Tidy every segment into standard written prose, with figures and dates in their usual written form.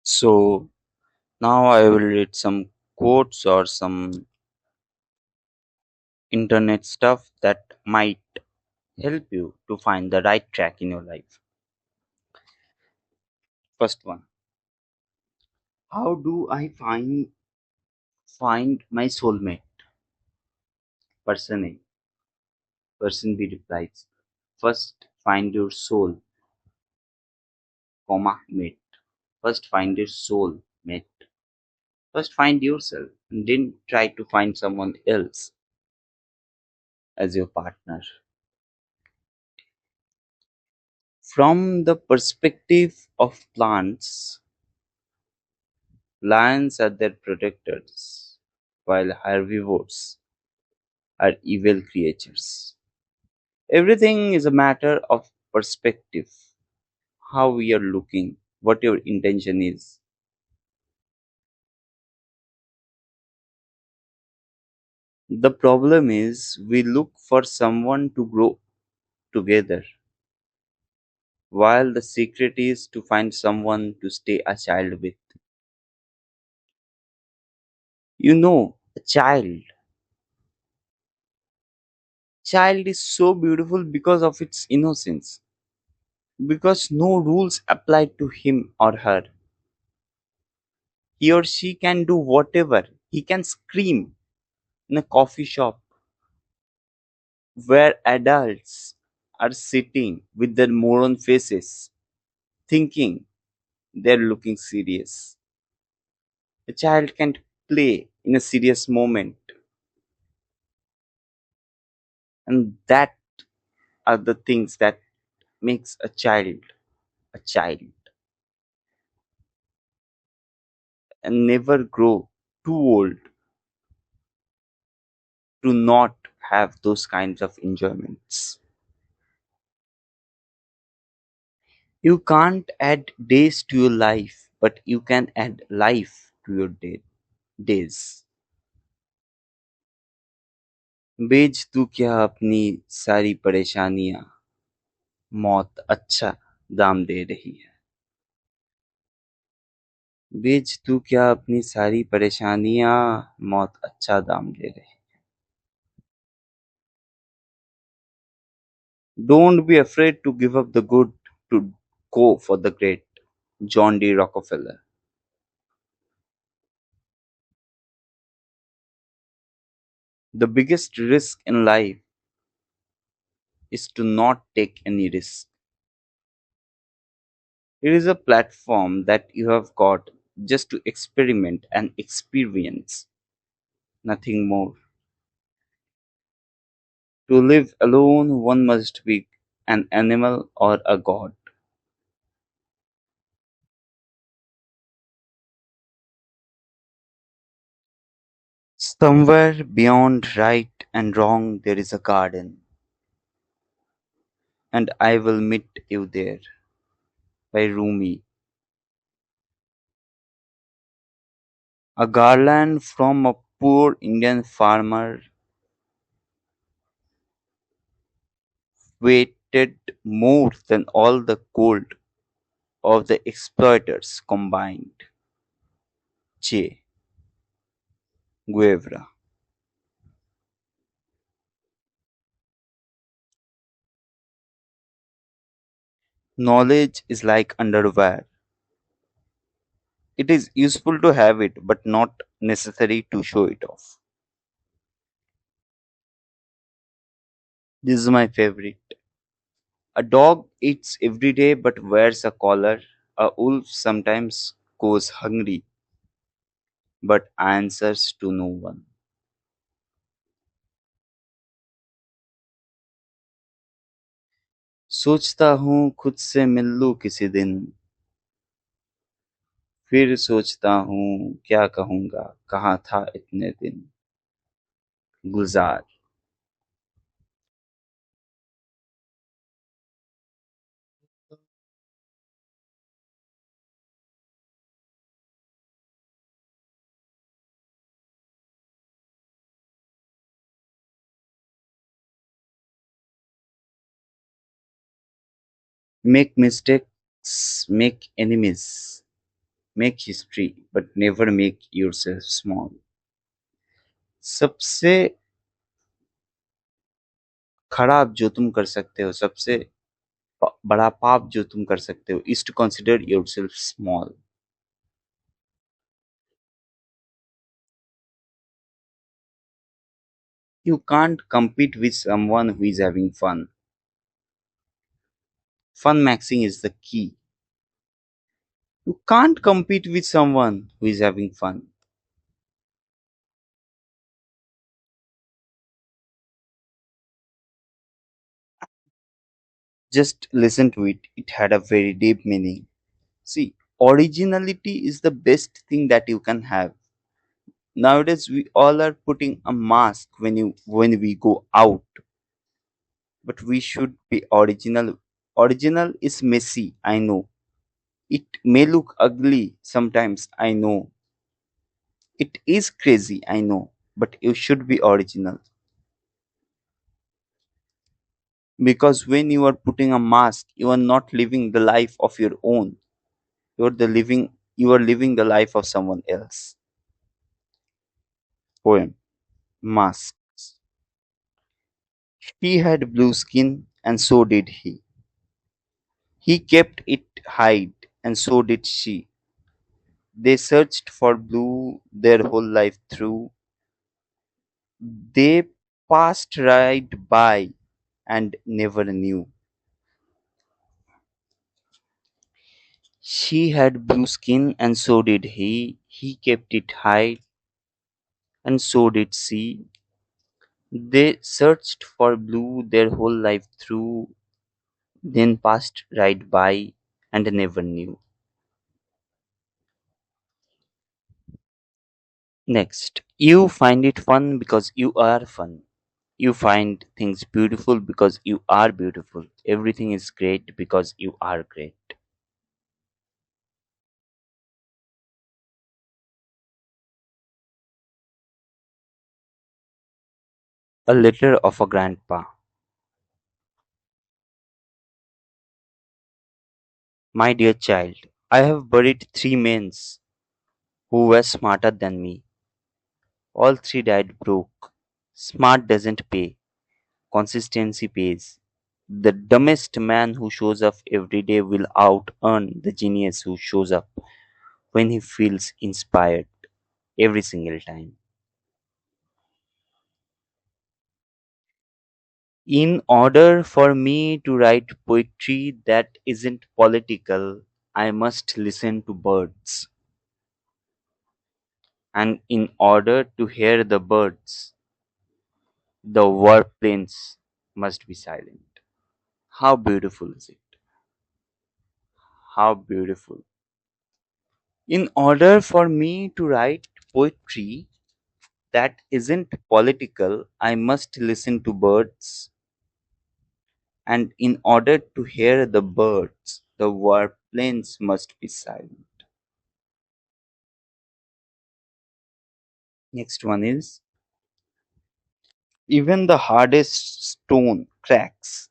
So now I will read some quotes or some internet stuff that might help you to find the right track in your life. First one. How do I find my soulmate? Person A. Person B replies. First find your soul, comma, mate. First find your soul, mate. First find yourself and then try to find someone else as your partner. From the perspective of plants, lions are their protectors, while herbivores are evil creatures. Everything is a matter of perspective, how we are looking, what your intention is. The problem is we look for someone to grow together, while the secret is to find someone to stay a child with. A child is so beautiful because of its innocence, because no rules apply to him or her. He or she can do whatever. He can scream in a coffee shop where adults are sitting with their moron faces, thinking they're looking serious. A child can't play in a serious moment, and that are the things that makes a child, and never grow too old to not have those kinds of enjoyments. You can't add days to your life, but you can add life to your days. बेच तू क्या अपनी सारी परेशानियां, मौत अच्छा दाम दे रही है. बेच तू क्या अपनी सारी परेशानियां, मौत अच्छा दाम दे रही. Don't be afraid to give up the good to go for the great. John D. Rockefeller. The biggest risk in life is to not take any risk. It is a platform that you have got just to experiment and experience, nothing more. To live alone, one must be an animal or a god. Somewhere beyond right and wrong, there is a garden, and I will meet you there. By Rumi. A garland from a poor Indian farmer weighted more than all the gold of the exploiters combined. Che Guevara. Knowledge is like underwear. It is useful to have it, but not necessary to show it off. This is my favorite. A dog eats every day but wears a collar. A wolf sometimes goes hungry but answers to no one. सोचता हूँ खुद से मिल लूं किसी दिन, फिर सोचता हूँ क्या कहूँगा, कहाँ था इतने दिन. गुलजार. Make mistakes, make enemies. Make history, but never make yourself small. सबसे खराब जो तुम कर सकते हो, सबसे बड़ा पाप जो तुम कर सकते हो, is to consider yourself small. You can't compete with someone who is having fun. Fun maxing is the key. You can't compete with someone who is having fun. Just listen to it. It had a very deep meaning. See, originality is the best thing that you can have. Nowadays, we all are putting a mask when we go out, but we should be original. Original is messy, I know. It may look ugly sometimes, I know. It is crazy, I know, but you should be original. Because when you are putting a mask, you are not living the life of your own. You are living the life of someone else. Poem. Masks. She had blue skin, and so did he. He kept it hid, and so did she. They searched for blue their whole life through. They passed right by and never knew. She had blue skin, and so did he. He kept it hid, and so did she. They searched for blue their whole life through, then passed right by and never knew. Next, you find it fun because you are fun. You find things beautiful because you are beautiful. Everything is great because you are great. A letter of a grandpa. My dear child, I have buried three men who were smarter than me. All three died broke. Smart doesn't pay. Consistency pays. The dumbest man who shows up every day will out earn the genius who shows up when he feels inspired every single time. In order for me to write poetry that isn't political, I must listen to birds. And in order to hear the birds, the warplanes must be silent. How beautiful is it? How beautiful. In order for me to write poetry that isn't political, I must listen to birds. And in order to hear the birds, the warplanes must be silent. Next one is, even the hardest stone cracks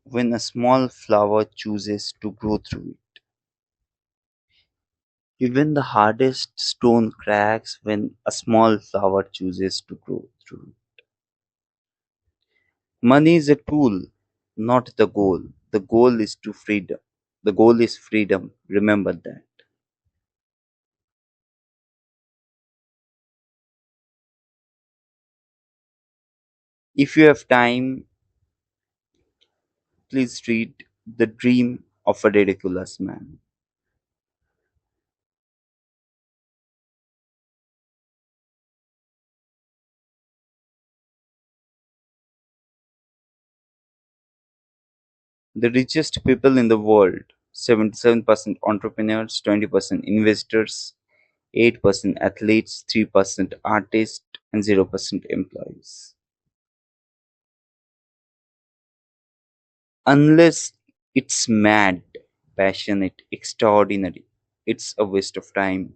when a small flower chooses to grow through it. Even the hardest stone cracks when a small flower chooses to grow through it. Money is a tool, not the goal. The goal is to freedom. The goal is freedom. Remember that. If you have time, please read The Dream of a Ridiculous Man. The richest people in the world, 77% entrepreneurs, 20% investors, 8% athletes, 3% artists, and 0% employees. Unless it's mad, passionate, extraordinary, it's a waste of time.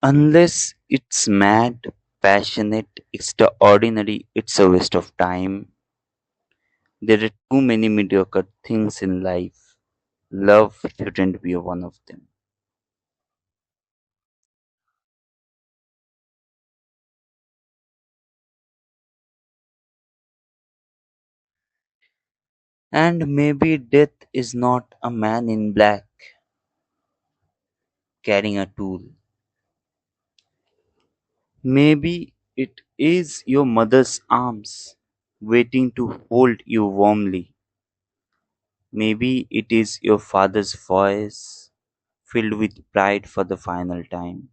Unless it's mad, passionate, extraordinary, it's a waste of time. There are too many mediocre things in life. Love shouldn't be one of them. And maybe death is not a man in black carrying a tool. Maybe it is your mother's arms waiting to hold you warmly. Maybe it is your father's voice filled with pride for the final time.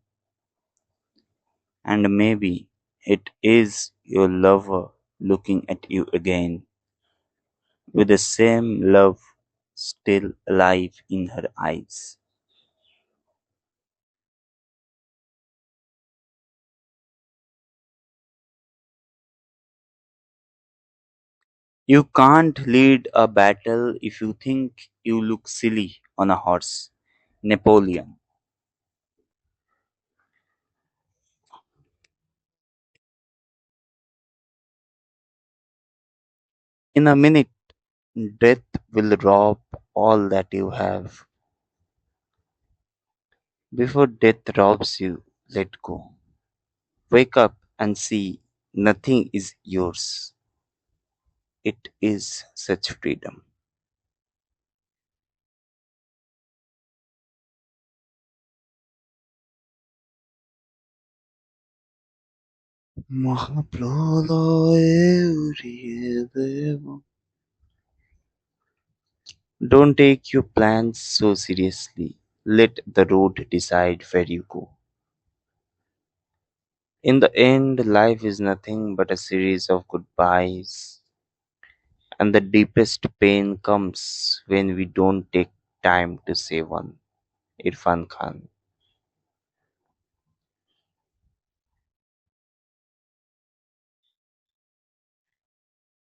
And maybe it is your lover looking at you again with the same love still alive in her eyes. You can't lead a battle if you think you look silly on a horse. Napoleon. In a minute, death will rob all that you have. Before death robs you, let go. Wake up and see nothing is yours. It is such freedom. Don't take your plans so seriously. Let the road decide where you go. In the end, life is nothing but a series of goodbyes, and the deepest pain comes when we don't take time to say one. Irfan Khan.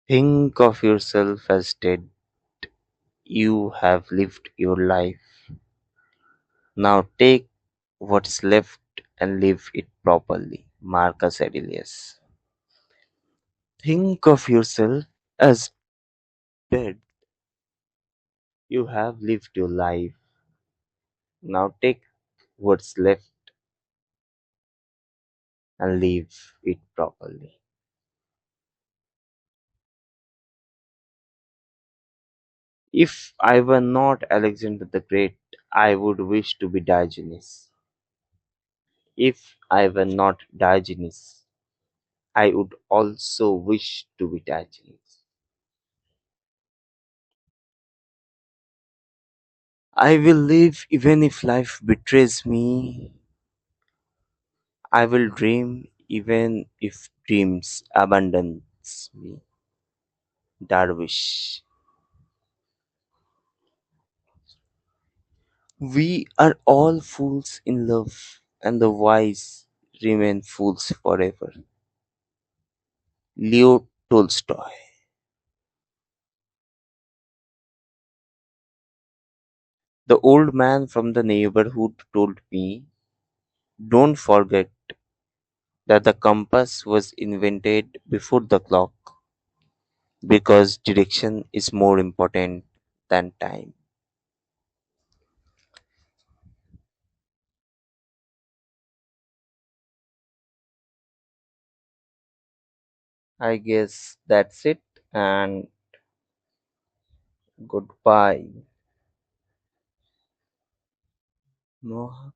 Think of yourself as dead. You have lived your life. Now take what's left and live it properly. Marcus Aurelius. Think of yourself as dead. You have lived your life. Now take what's left and live it properly. If I were not Alexander the Great, I would wish to be Diogenes. If I were not Diogenes, I would also wish to be Diogenes. I will live even if life betrays me. I will dream even if dreams abandons me. Darwish. We are all fools in love, and the wise remain fools forever. Leo Tolstoy. The old man from the neighborhood told me, don't forget that the compass was invented before the clock because direction is more important than time. I guess that's it, and goodbye. Moha-